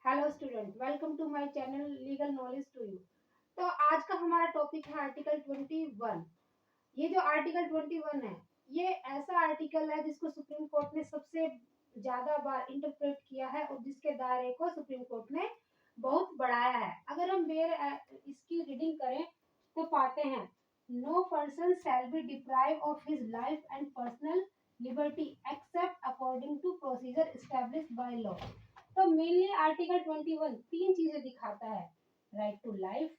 Hello student, welcome to my channel legal knowledge to you. तो आज का हमारा टॉपिक है आर्टिकल 21। ये जो आर्टिकल 21 है, ये ऐसा आर्टिकल है जिसको सुप्रीम कोर्ट ने सबसे ज्यादा बार इंटरप्रेट किया है और जिसके दायरे को सुप्रीम कोर्ट ने बहुत बढ़ाया है। अगर हम इसकी रीडिंग करें तो पाते हैं, no person shall be deprive of his life and personal liberty except according to procedure established by law. तो मेनली आर्टिकल 21 तीन चीजें दिखाता है: right to life,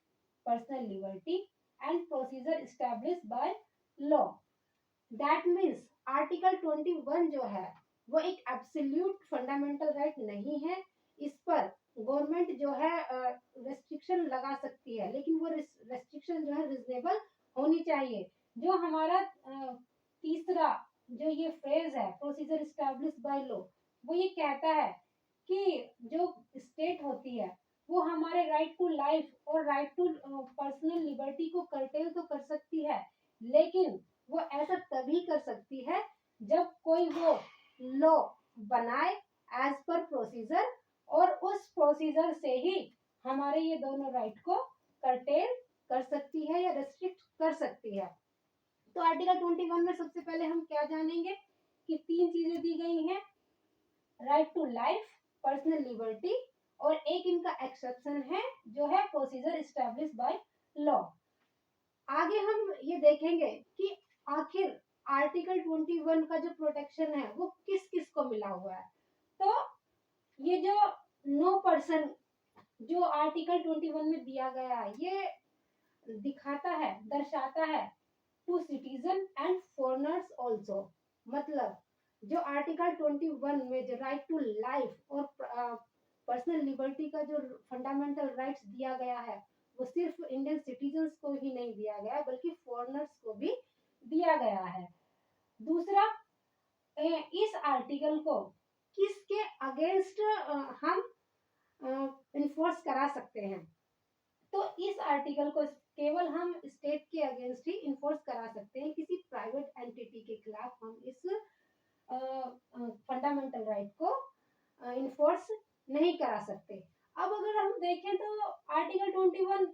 personal liberty and procedure established by law. That means article 21 जो है वो एक absolute fundamental right नहीं है। इस पर गवर्नमेंट जो है रेस्ट्रिक्शन लगा सकती है, लेकिन वो रेस्ट्रिक्शन जो है रिजनेबल होनी चाहिए। जो हमारा तीसरा जो ये फ्रेज है प्रोसीजर एस्टेब्लिश्ड बाय लॉ, वो ये कहता है कि जो स्टेट होती है वो हमारे राइट टू लाइफ और राइट टू पर्सनल लिबर्टी को कर्टेल तो कर सकती है, लेकिन वो ऐसा तभी कर सकती है जब कोई वो लॉ बनाए एज पर प्रोसीजर, और उस प्रोसीजर से ही हमारे ये दोनों राइट को कर्टेल कर सकती है या रेस्ट्रिक्ट कर सकती है। तो आर्टिकल 21 में सबसे पहले हम क्या जानेंगे कि तीन चीजें दी गई हैं: right to life, personal liberty, और एक इनका एक्सेप्शन है जो है प्रोसीजर एस्टेब्लिश्ड बाय लॉ। आगे हम ये देखेंगे कि आखिर आर्टिकल 21 का जो प्रोटेक्शन है वो किस किस को मिला हुआ है। तो ये जो नो पर्सन जो आर्टिकल 21 में दिया गया है, ये दिखाता है, दर्शाता है to citizen and foreigners also. मतलब जो आर्टिकल 21 में जो राइट टू लाइफ और पर्सनल लिबर्टी का जो फंडामेंटल राइट्स दिया गया है, वो सिर्फ इंडियन सिटीजन्स को ही नहीं दिया गया बल्कि फॉरेनर्स को भी दिया गया है। दूसरा, इस आर्टिकल को किसके अगेंस्ट हम इन्फोर्स करा सकते हैं? तो इस आर्टिकल को केवल हम स्टेट के अगेंस्ट ही इन्फोर्स करा सकते हैं, किसी प्राइवेट एंटिटी के खिलाफ हम इस फंडामेंटल राइट को इन्फोर्स नहीं करा सकते। अब अगर हम देखें तो आर्टिकल 21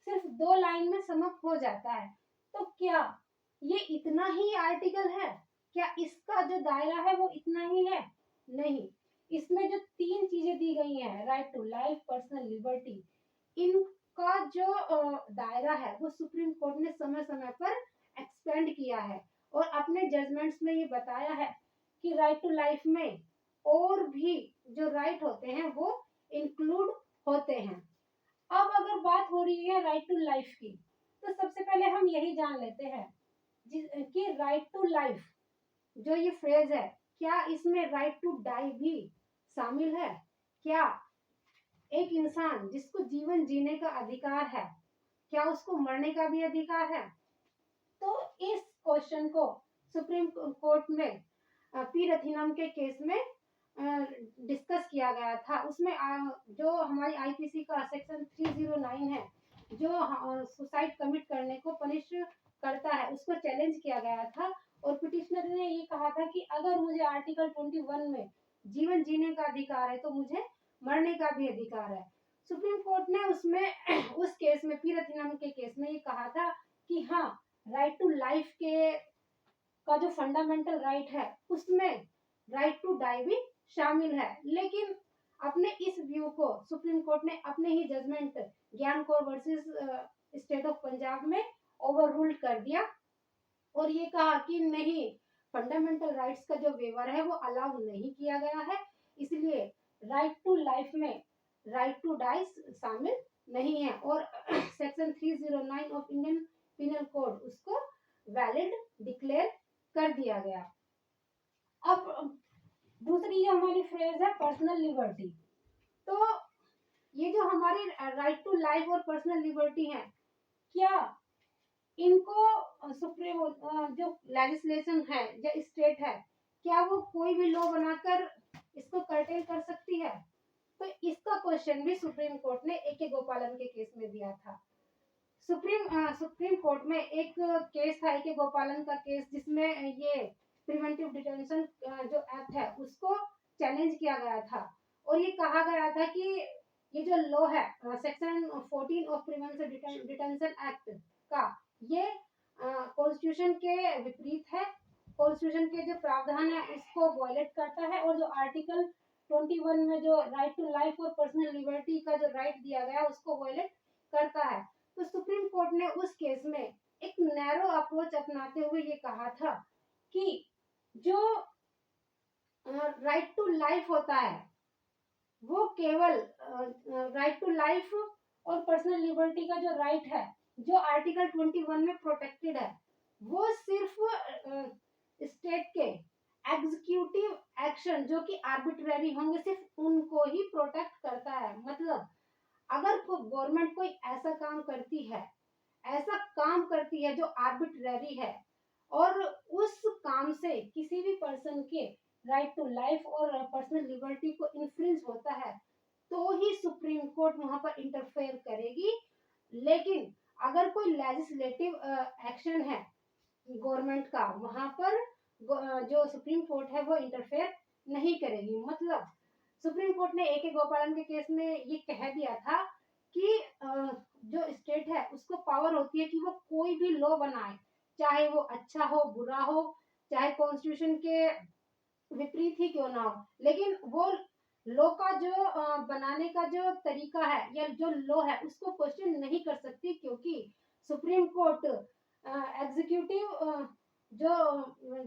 सिर्फ दो लाइन में समाप्त हो जाता है। तो क्या ये इतना ही आर्टिकल है? क्या इसका जो दायरा है वो इतना ही है? नहीं, इसमें जो तीन चीजें दी गई हैं, right to life, personal liberty, इनका जो दायरा है वो सुप्रीम कोर्ट ने समय समय पर एक्सपेंड किया है और अपने जजमेंट्स में ये बताया है कि राइट टू लाइफ में और भी जो राइट होते हैं वो इंक्लूड होते हैं। अब अगर बात हो रही है राइट टू लाइफ की, तो सबसे पहले हम यही जान लेते हैं कि राइट टू लाइफ जो ये फ्रेज है, क्या इसमें राइट टू डाई भी शामिल है? क्या एक इंसान जिसको जीवन जीने का अधिकार है, क्या उसको मरने का भी अधिकार है? तो इस क्वेश्चन को सुप्रीम कोर्ट में पी रथिनम के केस में डिस्कस किया गया था। उसमें जो हमारी आईपीसी का सेक्शन 309 है, जो सुसाइड कमिट करने को पनिश करता है, उसको चैलेंज किया गया था और पिटिशनर ने ये कहा था कि अगर मुझे आर्टिकल 21 में जीवन जीने का अधिकार है तो मुझे मरने का भी अधिकार है। सुप्रीम कोर्ट ने उसमें उस केस में, पी रथिनम के केस में, ये कहा था कि हाँ, राइट टू लाइफ के का जो फंडामेंटल राइट है उसमें राइट टू डाई भी शामिल है। लेकिन अपने इस व्यू को सुप्रीम कोर्ट ने अपने ही जजमेंट ज्ञान Kaur versus state of Punjab में ओवर रूल्ड कर दिया और ये कहा कि नहीं, फंडामेंटल राइट्स का जो वेवर है वो अलाउ नहीं किया गया है, इसलिए राइट टू लाइफ में राइट टू डाई शामिल नहीं है और section 309 of Indian penal code उसको वैलिड डिक्लेयर कर दिया गया। अब दूसरी जो हमारी फ्रेज है पर्सनल लिबर्टी, तो ये जो हमारी राइट टू लाइफ और पर्सनल लिबर्टी है, क्या इनको सुप्रीम जो लेजिस्लेशन है या स्टेट है, क्या वो कोई भी लॉ बनाकर इसको कर्टेल कर सकती है? तो इसका क्वेश्चन भी सुप्रीम कोर्ट ने ए के गोपालन के केस में दिया था। सुप्रीम कोर्ट में एक केस था, ए के गोपालन का केस, जिसमें ये प्रिवेंटिव डिटेंशन जो एक्ट है उसको चैलेंज किया गया था और ये कहा गया था कि ये जो लॉ है section 14 of prevention detention act का, ये कॉन्स्टिट्यूशन के विपरीत है। कॉन्स्टिट्यूशन के जो प्रावधान है उसको वायलेट करता है, और जो आर्टिकल 21 में जो राइट टू लाइफ और पर्सनल लिबर्टी का जो राइट दिया गया उसको वायलेट करता है। तो सुप्रीम कोर्ट ने उस केस में एक नैरो अप्रोच अपनाते हुए ये कहा था कि जो राइट टू लाइफ होता है वो केवल राइट टू लाइफ और पर्सनल लिबर्टी का जो राइट है जो आर्टिकल 21 में प्रोटेक्टेड है, वो सिर्फ स्टेट के एग्जीक्यूटिव एक्शन जो कि आर्बिट्रेरी होंगे सिर्फ उनको ही प्रोटेक्ट करता है। मतलब अगर गवर्नमेंट कोई ऐसा काम करती है जो आर्बिट्रेरी है और उस काम से किसी भी पर्सन के राइट टू लाइफ और पर्सनल लिबर्टी को इन्फ्रिंज होता है, तो ही सुप्रीम कोर्ट वहां पर इंटरफेयर करेगी। लेकिन अगर कोई लेजिस्लेटिव एक्शन है गवर्नमेंट का, वहां पर जो सुप्रीम कोर्ट है वो इंटरफेयर नहीं करेगी। मतलब सुप्रीम कोर्ट ने ए के गोपालन के केस में ये कह दिया था कि जो स्टेट है उसको पावर होती है कि वो कोई भी लॉ बनाए, चाहे वो अच्छा हो बुरा हो, चाहे कॉन्स्टिट्यूशन के विपरीत ही क्यों ना हो, लेकिन वो लॉ का जो बनाने का जो तरीका है या जो लॉ है उसको क्वेश्चन नहीं कर सकती, क्योंकि सुप्रीम कोर्ट एग्जीक्यूटिव जो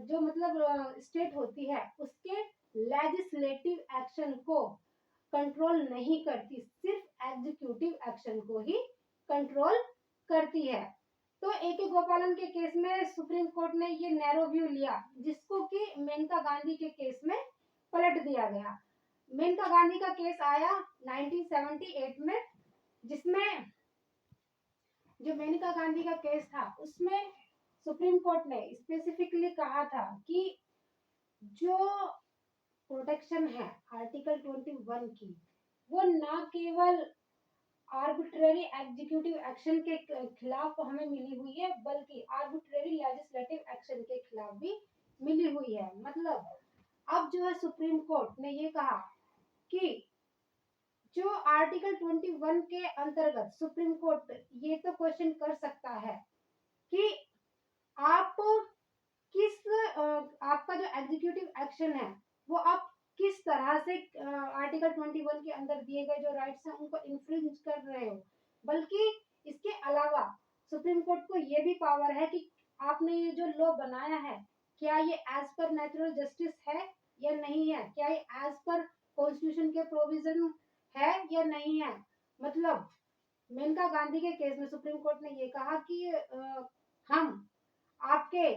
जो मतलब स्टेट होती है उसके लेजिस्लेटिव एक्शन को कंट्रोल नहीं करती, सिर्फ एग्जीक्यूटिव एक्शन को ही कंट्रोल करती है। तो ए के गोपालन के केस में सुप्रीम कोर्ट ने ये नैरो व्यू लिया, जिसको कि मेनका गांधी के केस में पलट दिया गया। मेनका गांधी का केस आया 1978 में, जिसमें जो मेनका गांधी का केस था उसमें सुप्रीम कोर्ट ने स्पेसिफिकली कहा था कि जो प्रोटेक्शन है आर्टिकल 21 की, वो ना केवल आर्बिट्रेरी एग्जीक्यूटिव एक्शन के खिलाफ हमें मिली हुई है, बल्कि आर्बिट्रेरी लेजिस्लेटिव एक्शन के खिलाफ भी मिली हुई है। मतलब अब जो है सुप्रीम कोर्ट ने ये कहा कि जो आर्टिकल 21 के अंतर्गत सुप्रीम कोर्ट ये तो क्वेश्चन कर सकता है कि आप आपका जो एग्जीक्यूटिव एक्शन है वो आप किस तरह से आर्टिकल 21 के अंदर दिए गए जो राइट्स हैं उनको इन्फ्रिंज कर रहे हो। बल्कि इसके अलावा सुप्रीम कोर्ट को ये भी पावर है कि आपने ये जो लॉ बनाया है क्या ये एज पर नेचुरल जस्टिस है या नहीं है, क्या ये एज पर कॉन्स्टिट्यूशन के प्रोविजन है या नहीं है। मतलब मेनका गांधी के केस में सुप्रीम कोर्ट ने ये कहा कि हम आपके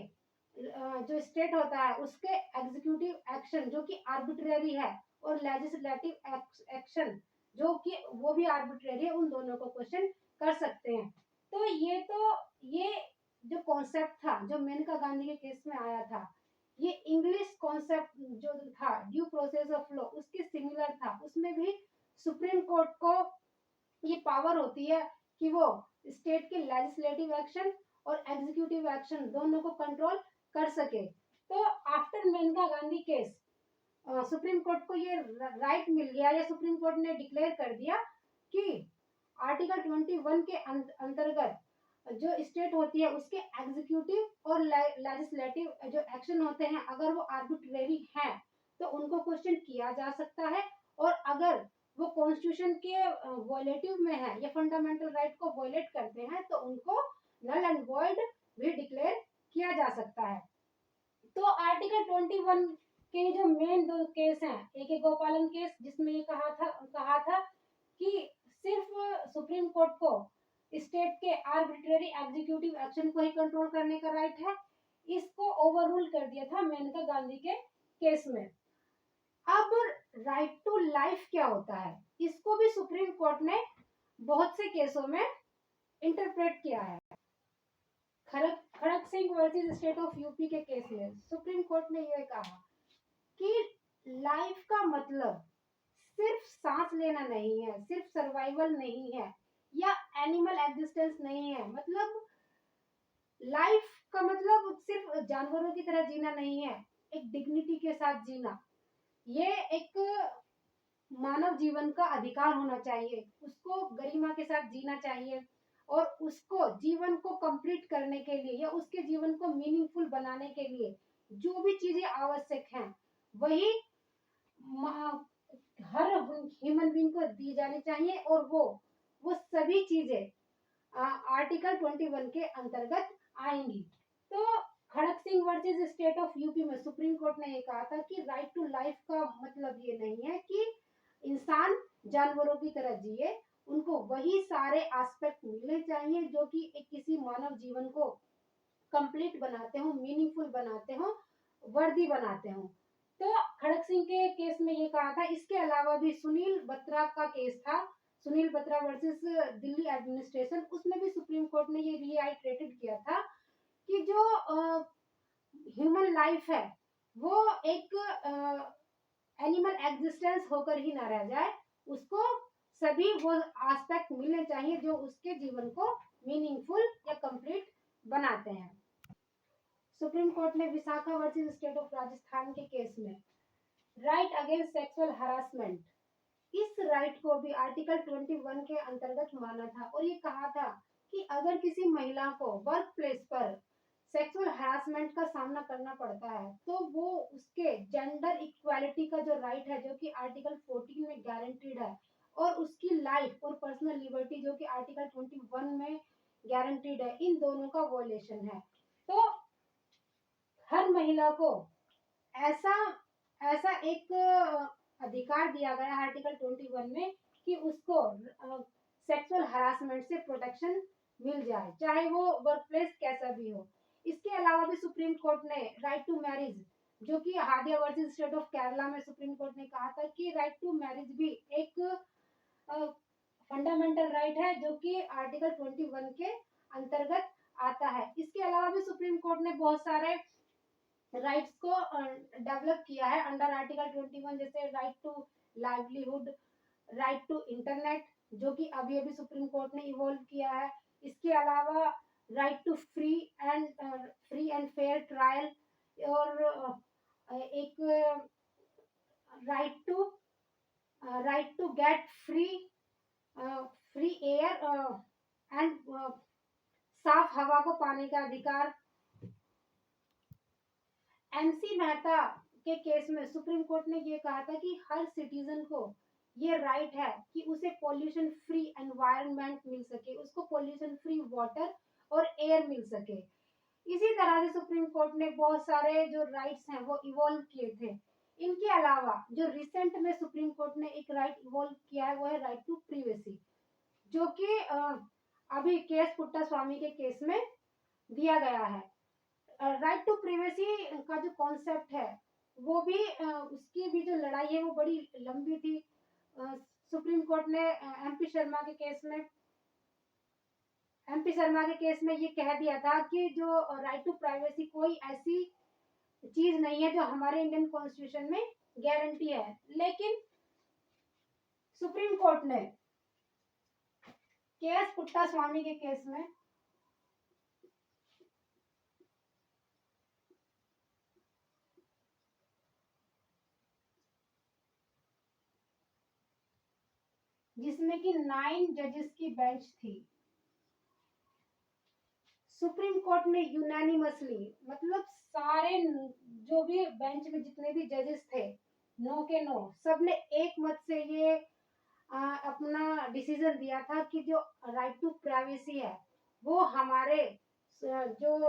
जो स्टेट होता है उसके एग्जीक्यूटिव एक्शन जो कि आर्बिट्रेरी है और लेजिस्लेटिव एक्शन जो कि वो भी आर्बिट्रेरी है, उन दोनों को क्वेश्चन कर सकते हैं। तो ये जो कॉन्सेप्ट था जो मेनका गांधी के केस में आया था, ये इंग्लिश कॉन्सेप्ट जो था ड्यू प्रोसेस ऑफ लॉ उसके सिमिलर था। उसमें भी सुप्रीम कोर्ट को ये पावर होती है कि वो स्टेट के लेजिस्लेटिव एक्शन और एग्जीक्यूटिव एक्शन दोनों को कंट्रोल कर सके। तो after Maneka Gandhi case supreme court को ये राइट मिल गया या सुप्रीम कोर्ट ने डिक्लेयर कर दिया कि आर्टिकल 21 के अंतर्गत जो स्टेट होती है उसके एग्जीक्यूटिव और लेजिस्लेटिव जो एक्शन होते हैं अगर वो आर्बिट्रेरी हैं तो उनको क्वेश्चन किया जा सकता है, और अगर वो कॉन्स्टिट्यूशन के वॉयलेटिव में है या फंडामेंटल राइट को वॉयलेट करते हैं तो उनको नल एंड वॉइड भी डिक्लेयर किया जा सकता है। तो आर्टिकल 21 के जो मेन दो केस हैं, एक है गोपालन केस जिसमें ये कहा था कि सिर्फ सुप्रीम कोर्ट को स्टेट के आर्बिट्रेरी एग्जीक्यूटिव एक्शन को ही कंट्रोल करने का राइट है, इसको ओवररूल कर दिया था मेनका गांधी के केस में। अब राइट टू लाइफ क्या होता है, इसको भी सुप्रीम कोर्ट ने बहुत से केसों में इंटरप्रेट किया है। Khadak Singh versus state of UP के केस में सुप्रीम कोर्ट ने यह कहा कि लाइफ का मतलब सिर्फ सांस लेना नहीं है, सिर्फ सर्वाइवल नहीं है या एनिमल एग्जिस्टेंस नहीं है। मतलब लाइफ का मतलब सिर्फ जानवरों की तरह जीना नहीं है, एक डिग्निटी के साथ जीना। ये एक मानव जीवन का अधिकार होना चाहिए, उसको गरिमा के साथ जीना चाहिए और उसको जीवन को कंप्लीट करने के लिए या उसके जीवन को मीनिंगफुल बनाने के लिए जो भी चीजें आवश्यक हैं वही हर ह्यूमन बीइंग को दी जानी चाहिए और वो सभी चीजें आर्टिकल 21 के अंतर्गत आएंगी। तो Khadak Singh versus state of UP में सुप्रीम कोर्ट ने ये कहा था कि राइट टू लाइफ का मतलब ये नहीं है कि इंसान जानवरों की तरह जिए, उनको वही सारे एस्पेक्ट मिलने चाहिए जो कि एक किसी मानव जीवन को कंप्लीट बनाते हो, मीनिंगफुल बनाते हो, वर्दी बनाते हो। तो खड़क सिंह के केस में ये कहा था। इसके अलावा भी सुनील बत्रा का केस था, सुनील बत्रा वर्सेस दिल्ली एडमिनिस्ट्रेशन, उसमें भी सुप्रीम कोर्ट ने ये रिआइट्रेटेड किया था कि जो ह्यूमन लाइफ है वो एक एनिमल एग्जिस्टेंस होकर ही ना रह जाए, उसको सभी वो एस्पेक्ट मिलने चाहिए जो उसके जीवन को मीनिंगफुल या कंप्लीट बनाते हैं। सुप्रीम कोर्ट ने Vishakha versus state of Rajasthan के केस में राइट अगेंस्ट सेक्सुअल हरासमेंट, इस राइट को भी आर्टिकल 21 के अंतर्गत माना था और ये कहा था कि अगर किसी महिला को वर्क प्लेस पर सेक्सुअल हरासमेंट का सामना करना पड़ता है तो वो उसके जेंडर इक्वालिटी का जो राइट है जो कि आर्टिकल 14 में गारंटीड है और उसकी लाइफ और पर्सनल लिबर्टी जो कि आर्टिकल 21 में गारंटीड है, इन दोनों का वॉयलेशन है। तो हर महिला को ऐसा ऐसा एक अधिकार दिया गया आर्टिकल 21 में कि उसको सेक्सुअल हरासमेंट से प्रोटेक्शन मिल जाए, चाहे वो वर्क प्लेस कैसा भी हो। इसके अलावा भी सुप्रीम कोर्ट ने राइट टू मैरिज, जो कि Hadiya versus state of Kerala में सुप्रीम कोर्ट ने कहा था कि राइट टू मैरिज भी एक फंडामेंटल राइट है जो कि आर्टिकल 21 के अंतर्गत आता है। इसके अलावा भी सुप्रीम कोर्ट ने बहुत सारे राइट्स को डेवलप किया है अंडर आर्टिकल 21, जैसे right to livelihood, right to internet जो कि अभी अभी सुप्रीम कोर्ट ने इवॉल्व किया है। इसके अलावा right to free and fair trial और एक right to get free air and साफ हवा को पाने का अधिकार। एमसी मेहता के केस में सुप्रीम कोर्ट ने ये कहा था कि हर सिटीजन को ये राइट है कि उसे पॉल्यूशन फ्री एनवायरनमेंट मिल सके, उसको पॉल्यूशन फ्री वाटर और एयर मिल सके। इसी तरह से सुप्रीम कोर्ट ने बहुत सारे जो राइट्स हैं वो इवॉल्व किए थे। इनके अलावा जो रिसेंट में सुप्रीम कोर्ट ने एक राइट इवॉल्व किया है वो है राइट टू प्रिवेसी, जो कि अभी केएस पुट्टा स्वामी के केस में दिया गया है। राइट टू प्रिवेसी का जो कॉन्सेप्ट है वो भी उसकी भी जो लड़ाई है वो बड़ी लंबी थी। सुप्रीम कोर्ट ने एमपी शर्मा के केस में ये कह दिया था कि जो राइट टू प्राइवेसी कोई ऐसी चीज नहीं है जो हमारे इंडियन कॉन्स्टिट्यूशन में गारंटी है, लेकिन सुप्रीम कोर्ट ने केएस पुट्टा स्वामी के केस में जिसमें कि 9 जजेस की बेंच थी, सुप्रीम कोर्ट ने यूनानिमसली, मतलब सारे जो भी बेंच में जितने भी जजेस थे, नो के नो, सबने एक मत से ये अपना डिसीजन दिया था कि जो राइट टू प्राइवेसी है वो हमारे जो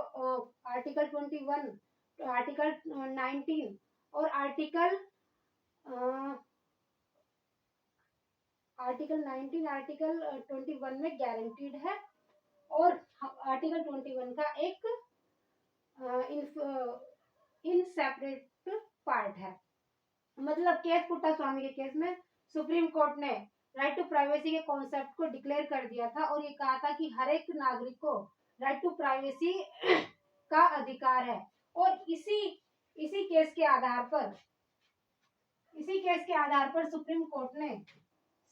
आर्टिकल 21, आर्टिकल 19 और आर्टिकल 21 में गारंटीड है और आर्टिकल 21 का एक इनसेपरेट पार्ट है। मतलब केएस पुट्टा स्वामी के केस में सुप्रीम कोर्ट ने राइट टू प्राइवेसी के कॉन्सेप्ट को डिक्लेयर कर दिया था और ये कहा था कि हर एक नागरिक को राइट टू प्राइवेसी का अधिकार है। और इसी केस के आधार पर सुप्रीम कोर्ट ने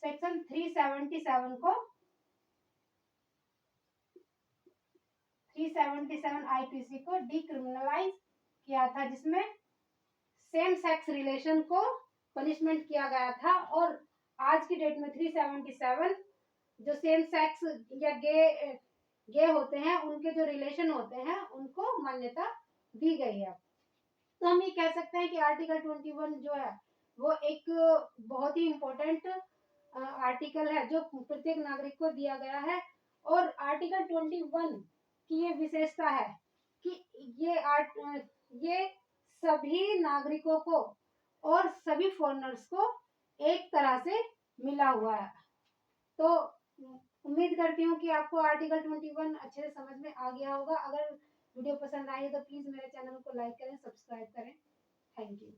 सेक्शन 377 आईपीसी को डिक्रिमिनलाइज किया था, जिसमें सेम सेक्स रिलेशन को पनिशमेंट किया गया था, और आज की डेट में 377 जो सेम सेक्स या गे होते हैं उनके जो रिलेशन होते हैं उनको मान्यता दी गई है। तो हम ये कह सकते हैं कि आर्टिकल 21 जो है वो एक बहुत ही इम्पोर्टेंट आर्टिकल है जो प्रत्येक नागरिक को दिया गया है। और आर्टिकल 21 की ये विशेषता है कि ये सभी नागरिकों को और सभी फॉरेनर्स को एक तरह से मिला हुआ है। तो उम्मीद करती हूँ कि आपको आर्टिकल 21 अच्छे से समझ में आ गया होगा। अगर वीडियो पसंद आई है तो प्लीज़ मेरे चैनल को लाइक करें, सब्सक्राइब करें। Thank you.